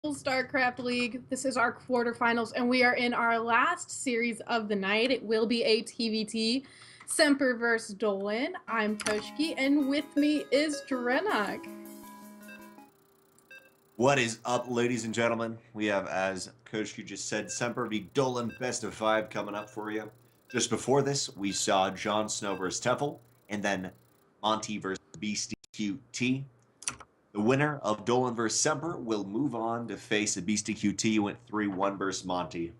StarCraft League. This is our quarterfinals, and we are in our last series of the night. It will be a TVT, Semper versus Dolan. I'm Koshkii, and with me is DrennoC. What is up, ladies and gentlemen? We have, as Koshkii just said, Semper v. Dolan best of 5 coming up for you. Just before this, we saw Jon Snow versus Tefl, and then Monty versus Beastie QT. The winner of Dolan versus Semper will move on to face a Beastie QT who went 3-1 versus Monty.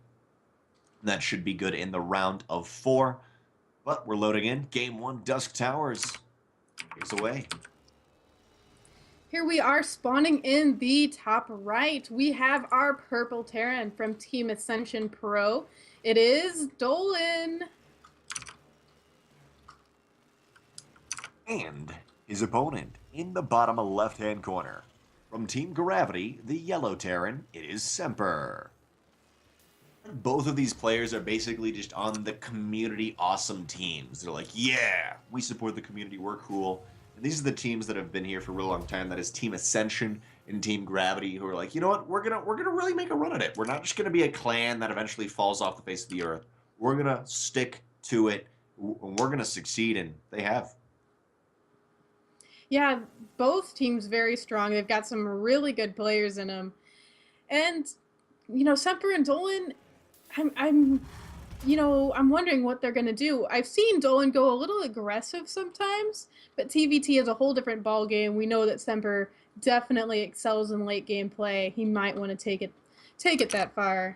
And that should be good in the round of 4. But we're loading in. Game 1, Dusk Towers. It's away. Here we are spawning in the top right. We have our purple Terran from Team Ascension Pro. It is Dolan. And his opponent in the bottom left-hand corner. From Team Gravity, the yellow Terran, it is Semper. Both of these players are basically just on the community awesome teams. They're like, yeah, we support the community, we're cool. And these are the teams that have been here for a real long time. That is Team Ascension and Team Gravity, who are like, you know what, we're gonna really make a run at it. We're not just gonna be a clan that eventually falls off the face of the earth. We're gonna stick to it, and we're gonna succeed, and they have. Yeah, both teams very strong. They've got some really good players in them. And, Semper and Dolan, I'm wondering what they're going to do. I've seen Dolan go a little aggressive sometimes, but TVT is a whole different ball game. We know that Semper definitely excels in late game play. He might want to take it that far.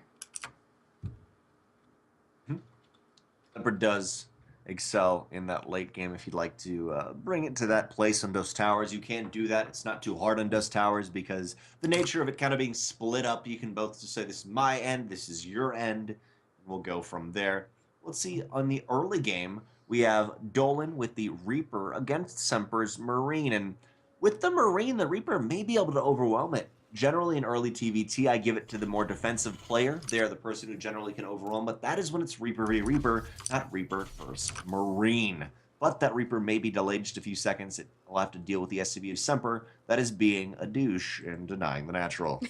Semper does excel in that late game. If you'd like to bring it to that place on Dust Towers, you can do that. It's not too hard on Dust Towers because the nature of it kind of being split up, you can both just say, this is my end, this is your end, and we'll go from there. Let's see, on the early game, we have Dolan with the Reaper against Semper's Marine, and with the Marine, the Reaper may be able to overwhelm it. Generally, in early TVT, I give it to the more defensive player. They're the person who generally can overwhelm, but that is when it's Reaper v. Reaper, not Reaper versus Marine. But that Reaper may be delayed just a few seconds. It will have to deal with the SCV of Semper. That is being a douche and denying the natural.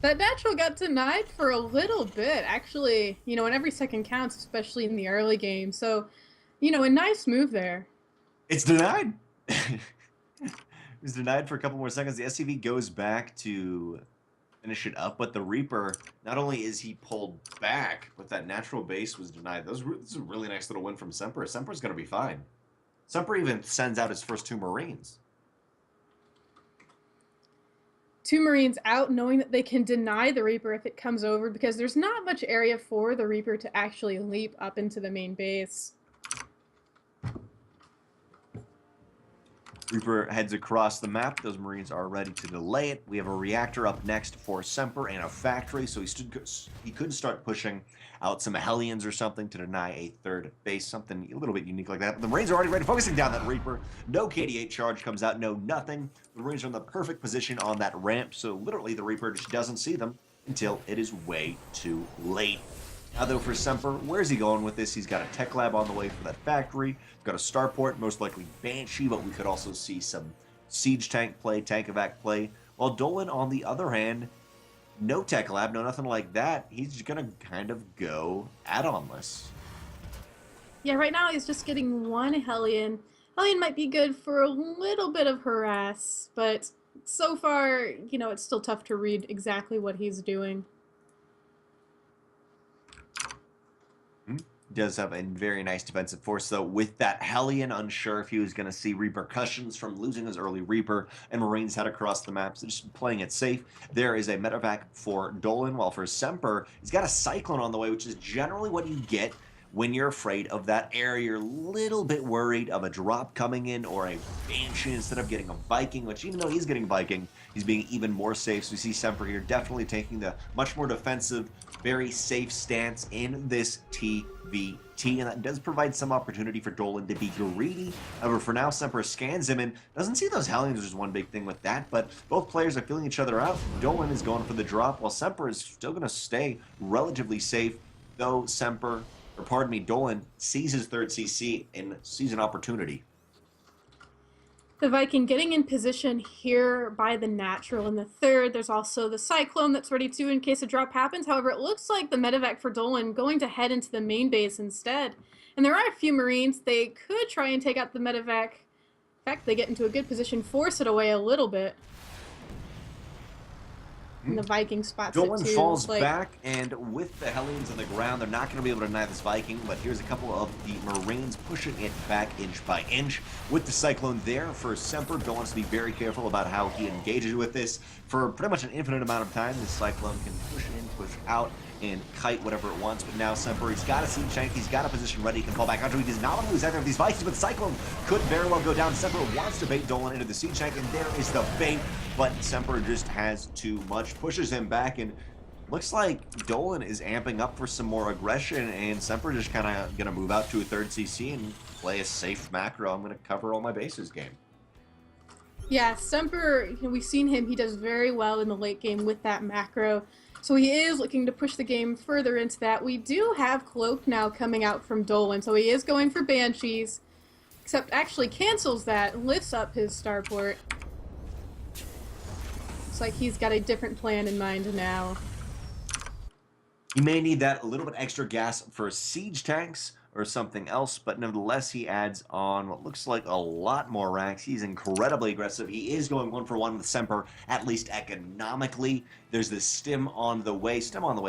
That natural got denied for a little bit, actually, and every second counts, especially in the early game. So, a nice move there. It's denied. It was denied for a couple more seconds. The SCV goes back to finish it up, but the Reaper, not only is he pulled back, but that natural base was denied. This is a really nice little win from Semper. Semper's going to be fine. Semper even sends out his first 2 Marines. 2 Marines out, knowing that they can deny the Reaper if it comes over, because there's not much area for the Reaper to actually leap up into the main base. Reaper heads across the map. Those Marines are ready to delay it. We have a reactor up next for Semper and a factory, so he could start pushing out some Hellions or something to deny a 3rd base, something a little bit unique like that. But the Marines are already ready, focusing down that Reaper. No KD8 charge comes out, no nothing. The Marines are in the perfect position on that ramp, so literally the Reaper just doesn't see them until it is way too late. Now, though, for Semper, where's he going with this? He's got a tech lab on the way for that factory. Got a starport, most likely Banshee, but we could also see some siege tank play, tank evac play. While Dolan, on the other hand, no tech lab, no nothing like that. He's just going to kind of go add-onless. Yeah, right now he's just getting 1 Hellion. Hellion might be good for a little bit of harass, but so far, it's still tough to read exactly what he's doing. Does have a very nice defensive force, though. With that Hellion, unsure if he was going to see repercussions from losing his early Reaper, and Marines head across the map, so just playing it safe. There is a medevac for Dolan, while for Semper, he's got a Cyclone on the way, which is generally what you get when you're afraid of that area. You're a little bit worried of a drop coming in or a Banshee instead of getting a Viking, which even though he's getting Viking, he's being even more safe. So we see Semper here definitely taking the much more defensive, very safe stance in this TVT, and that does provide some opportunity for Dolan to be greedy. However, for now, Semper scans him and doesn't see those Hellions, which is one big thing with that, but both players are feeling each other out. Dolan is going for the drop, while Semper is still going to stay relatively safe, though Dolan sees his 3rd CC and sees an opportunity. The Viking getting in position here by the natural in the third. There's also the Cyclone that's ready too in case a drop happens. However, it looks like the medevac for Dolan going to head into the main base instead. And there are a few Marines. They could try and take out the medevac. In fact, they get into a good position, force it away a little bit. And the Viking spots Dolan it too. falls back, and with the Hellions on the ground, they're not going to be able to deny this Viking, but here's a couple of the Marines pushing it back inch by inch. With the Cyclone there for Semper, Dolan wants to be very careful about how he engages with this. For pretty much an infinite amount of time, this Cyclone can push in, push out, and kite whatever it wants, but now Semper, he's got a siege tank, he's got a position ready, he can fall back onto. He does not want to lose either of these Vikings, but Cyclone could very well go down. Semper wants to bait Dolan into the siege tank, and there is the bait, but Semper just has too much, pushes him back, and looks like Dolan is amping up for some more aggression, and Semper just kind of going to move out to a third CC and play a safe macro. I'm going to cover all my bases game. Yeah, Semper, we've seen him, he does very well in the late game with that macro. So he is looking to push the game further into that. We do have Cloak now coming out from Dolan, so he is going for Banshees, except actually cancels that, lifts up his starport. Looks like he's got a different plan in mind now. He may need that a little bit extra gas for siege tanks or something else, but nevertheless, he adds on what looks like a lot more racks. He's incredibly aggressive. He is going 1-for-1 with Semper, at least economically. There's this stim on the way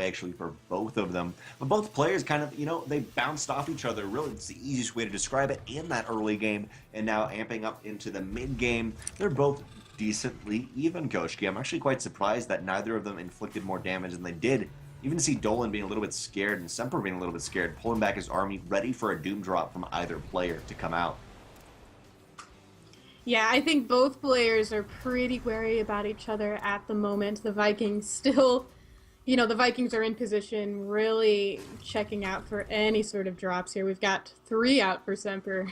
actually for both of them. But both players kind of, they bounced off each other. Really, it's the easiest way to describe it in that early game, and now amping up into the mid game. They're both decently even, Koshkii. I'm actually quite surprised that neither of them inflicted more damage than they did. Even to see Dolan being a little bit scared and Semper being a little bit scared, pulling back his army, ready for a doom drop from either player to come out. Yeah, I think both players are pretty wary about each other at the moment. The Vikings still, the Vikings are in position, really checking out for any sort of drops here. We've got 3 out for Semper.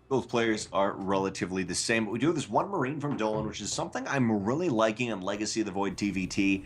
Both players are relatively the same, but we do have this one Marine from Dolan, which is something I'm really liking on Legacy of the Void TVT.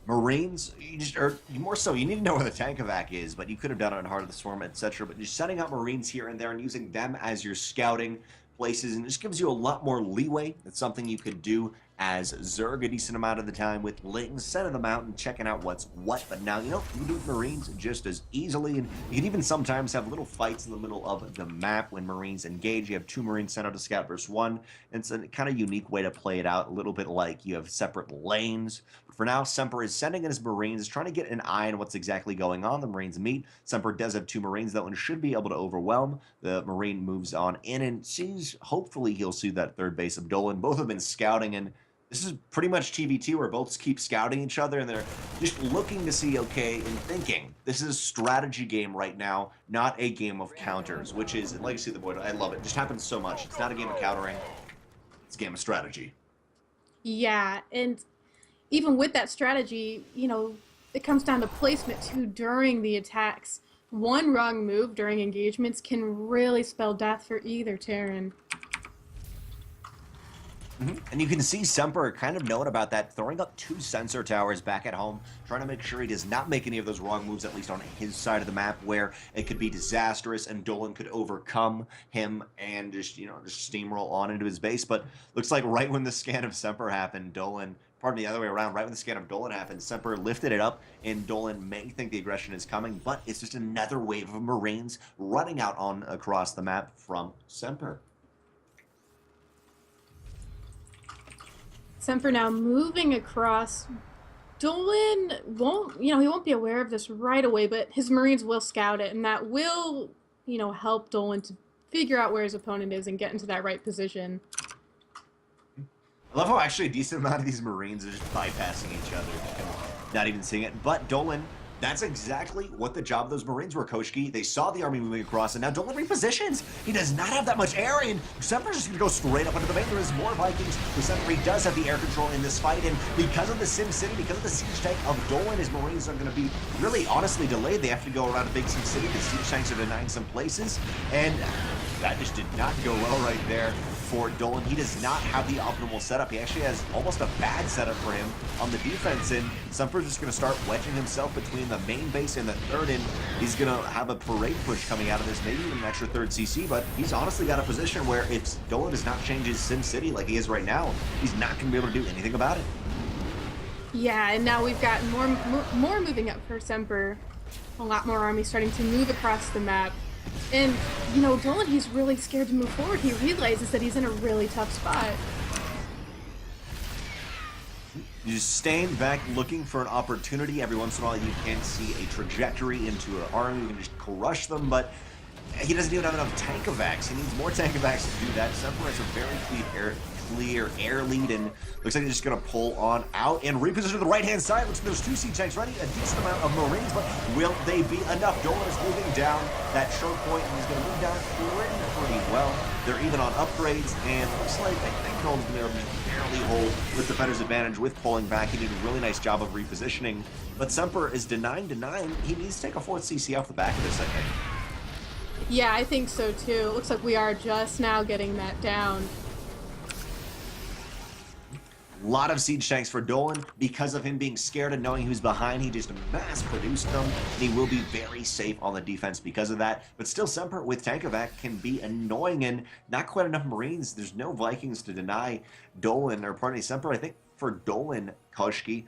Marines, you need to know where the tank evac is, but you could have done it in Heart of the Swarm, etc. But just setting up Marines here and there and using them as your scouting places, and it just gives you a lot more leeway. It's something you could do as Zerg a decent amount of the time with Lings, sending them out and checking out what's what. But now, you can do it with Marines just as easily, and you can even sometimes have little fights in the middle of the map when Marines engage. You have 2 Marines sent out to scout versus 1. And it's a kind of unique way to play it out, a little bit like you have separate lanes. But for now, Semper is sending in his Marines, trying to get an eye on what's exactly going on. The Marines meet. Semper does have 2 Marines, though, and should be able to overwhelm. The Marine moves on in and sees, hopefully he'll see that third base of Dolan. Both have been scouting, and this is pretty much TVT where both keep scouting each other and they're just looking to see, okay, and thinking. This is a strategy game right now, not a game of counters, which is, in Legacy of the Void, I love it. It just happens so much. It's not a game of countering. It's a game of strategy. Yeah, and even with that strategy, it comes down to placement too during the attacks. One wrong move during engagements can really spell death for either Terran. And you can see Semper kind of knowing about that, throwing up 2 sensor towers back at home, trying to make sure he does not make any of those wrong moves, at least on his side of the map, where it could be disastrous and Dolan could overcome him and just steamroll on into his base. But looks like right when the scan of Semper happened, pardon me, the other way around, right when the scan of Dolan happened, Semper lifted it up, and Dolan may think the aggression is coming, but it's just another wave of Marines running out across the map from Semper. Semper now moving across. Dolan won't, he won't be aware of this right away, but his Marines will scout it, and that will, help Dolan to figure out where his opponent is and get into that right position. I love how actually a decent amount of these Marines are just bypassing each other, not even seeing it. But Dolan, that's exactly what the job of those Marines were, Koshkii. They saw the army moving across, and now Dolan repositions. He does not have that much air, and Semper's just going to go straight up into the main. There is more Vikings. Semper does have the air control in this fight, and because of the Sim City, because of the siege tank of Dolan, his Marines are going to be really, honestly delayed. They have to go around a big Sim City because siege tanks are denying some places, and that just did not go well right there. for Dolan. He does not have the optimal setup. He actually has almost a bad setup for him on the defense, and Semper's just going to start wedging himself between the main base and the third, and he's going to have a parade push coming out of this, maybe even an extra third CC, but he's honestly got a position where if Dolan does not change his Sim City like he is right now, he's not going to be able to do anything about it. Yeah, and now we've got more moving up for Semper. A lot more army starting to move across the map. And, you know, Dolan, he's really scared to move forward. He realizes that he's in a really tough spot. You're just staying back, looking for an opportunity. Every once in a while, you can see a trajectory into an army. You can just crush them, but he doesn't even have enough tank evacs. He needs more tank evacs to do that. Semper has a very clear air lead, and looks like he's just going to pull on out and reposition to the right-hand side. Looks like there's 2 siege tanks ready, a decent amount of Marines, but will they be enough? Dolan is moving down that choke point, and he's going to move down pretty well. They're even on upgrades, and looks like I think Dolan's going to be able to barely hold with defender's advantage with pulling back. He did a really nice job of repositioning, but Semper is denying. He needs to take a 4th CC off the back of this, I think. Yeah, I think so too. It looks like we are just now getting that down. A lot of siege tanks for Dolan. Because of him being scared and knowing who's behind, he just mass-produced them, and he will be very safe on the defense because of that. But still, Semper with tank evac can be annoying, and not quite enough Marines. There's no Vikings to deny Dolan, or pardon me, Semper. I think for Dolan, Koshkii,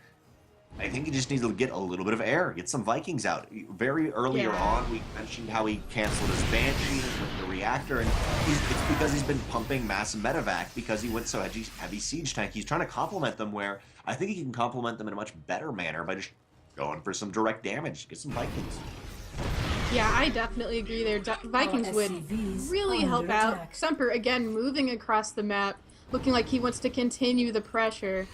I think he just needs to get a little bit of air, get some Vikings out. Very earlier on, we mentioned how he canceled his Banshee with the reactor, and it's because he's been pumping mass medevac because he went so heavy siege tank. He's trying to complement them where I think he can complement them in a much better manner by just going for some direct damage, get some Vikings. Yeah, I definitely agree there. Vikings would really help out. Semper, again, moving across the map, looking like he wants to continue the pressure.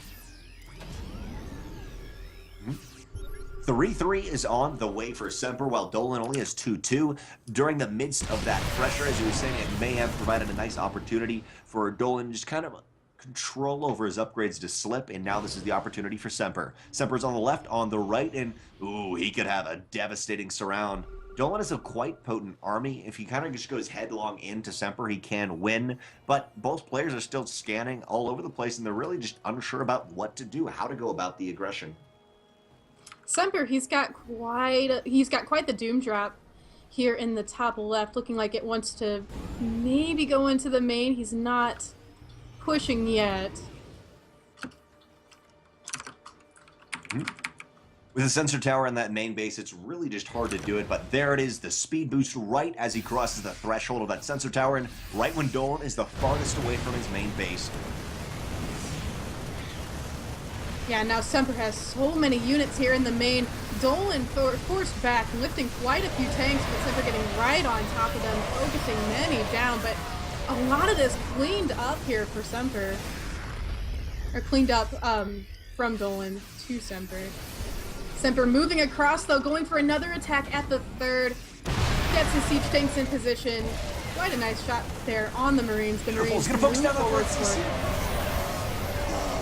3-3 is on the way for Semper, while Dolan only has 2-2. During the midst of that pressure, as you were saying, it may have provided a nice opportunity for Dolan just kind of control over his upgrades to slip, and now this is the opportunity for Semper. Semper's on the left, on the right, and ooh, he could have a devastating surround. Dolan is a quite potent army. If he kind of just goes headlong into Semper, he can win, but both players are still scanning all over the place, and they're really just unsure about what to do, how to go about the aggression. Semper, he's got quite the doom drop here in the top left, looking like it wants to maybe go into the main. He's not pushing yet. With a sensor tower in that main base, it's really just hard to do it, but there it is, the speed boost right as he crosses the threshold of that sensor tower, and right when Dolan is the farthest away from his main base. Yeah, now Semper has so many units here in the main. Dolan forced back, lifting quite a few tanks, but Semper getting right on top of them, focusing many down. But a lot of this cleaned up here for Semper. Or cleaned up from Dolan to Semper. Semper moving across, though, going for another attack at the third. Gets his siege tanks in position. Quite a nice shot there on the Marines. The Marines gonna focus down forward for it.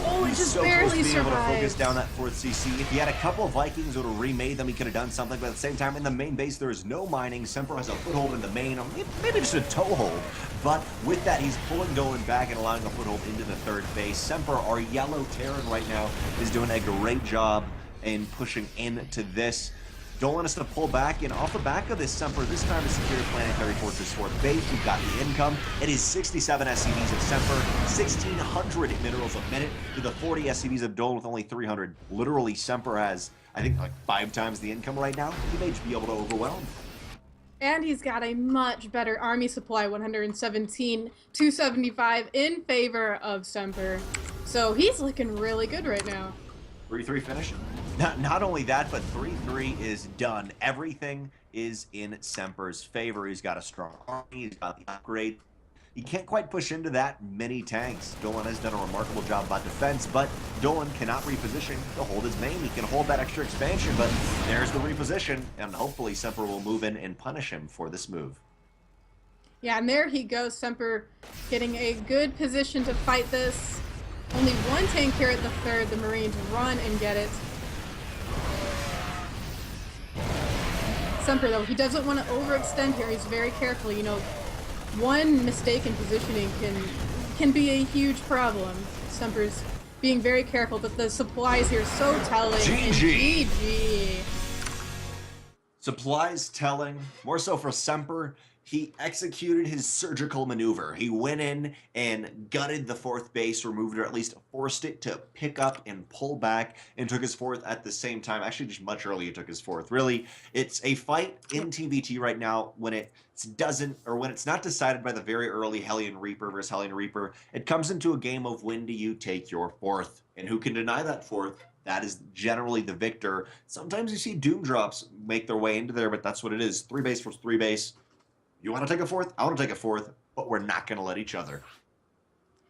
Oh, it just so barely close to being able to focus survived. down that 4th CC. If he had a couple of Vikings that would have remade them, he could have done something. But at the same time, in the main base, there is no mining. Semper has a foothold in the main, or maybe just a toehold. But with that, he's pulling Dolan back and allowing a foothold into the third base. Semper, our yellow Terran right now, is doing a great job in pushing into this. Dolan has to pull back, and off the back of this, Semper this time is secure Planetary Fortress 4th base. We've got the income. It is 67 SCVs of Semper, 1,600 minerals a minute to the 40 SCVs of Dolan with only 300. Literally, Semper has, I think, like 5 times the income right now. He may just be able to overwhelm. And he's got a much better army supply, 117, 275 in favor of Semper. So he's looking really good right now. 3-3 finish. Not only that, but 3-3 is done. Everything is in Semper's favor. He's got a strong army. He's got the upgrade. He can't quite push into that many tanks. Dolan has done a remarkable job about defense, but Dolan cannot reposition to hold his main. He can hold that extra expansion, but there's the reposition, and hopefully Semper will move in and punish him for this move. Yeah, and there he goes, Semper getting a good position to fight this. Only one tank here at the third. The Marines run and get it. Semper, though, he doesn't want to overextend here. He's very careful. You know, one mistake in positioning can can be a huge problem. Semper's being very careful, but the supplies here so telling. And GG. GG. Supplies telling, more so for Semper. He executed his surgical maneuver. He went in and gutted the fourth base, removed it, or at least forced it to pick up and pull back, and took his fourth at the same time. Actually, just much earlier took his fourth. Really, it's a fight in TVT right now when it doesn't, or when it's not decided by the very early Hellion Reaper versus Hellion Reaper. It comes into a game of when do you take your fourth, and who can deny that fourth? That is generally the victor. Sometimes you see Doom drops make their way into there, but that's what it is. 3 base versus 3 base. You want to take a fourth? I want to take a fourth, but we're not going to let each other.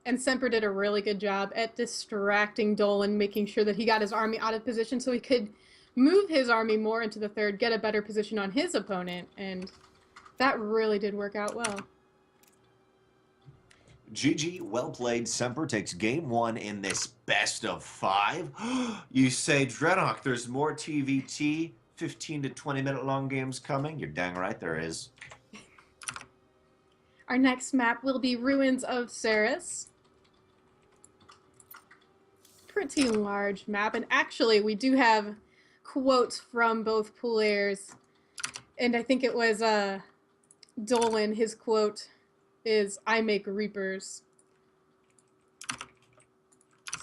And Semper did a really good job at distracting Dolan, making sure that he got his army out of position so he could move his army more into the third, get a better position on his opponent, and that really did work out well. GG, well played. Semper takes game 1 in this best of 5. You say, DrennoC, there's more TVT, 15 to 20 minute long games coming? You're dang right there is. Our next map will be Ruins of Ceres. Pretty large map, and actually we do have quotes from both players, and I think it was Dolan, his quote is, "I make reapers."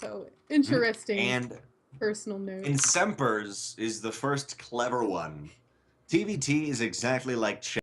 So, interesting. And personal note. in Semper's is the first clever one. TVT is exactly like chess.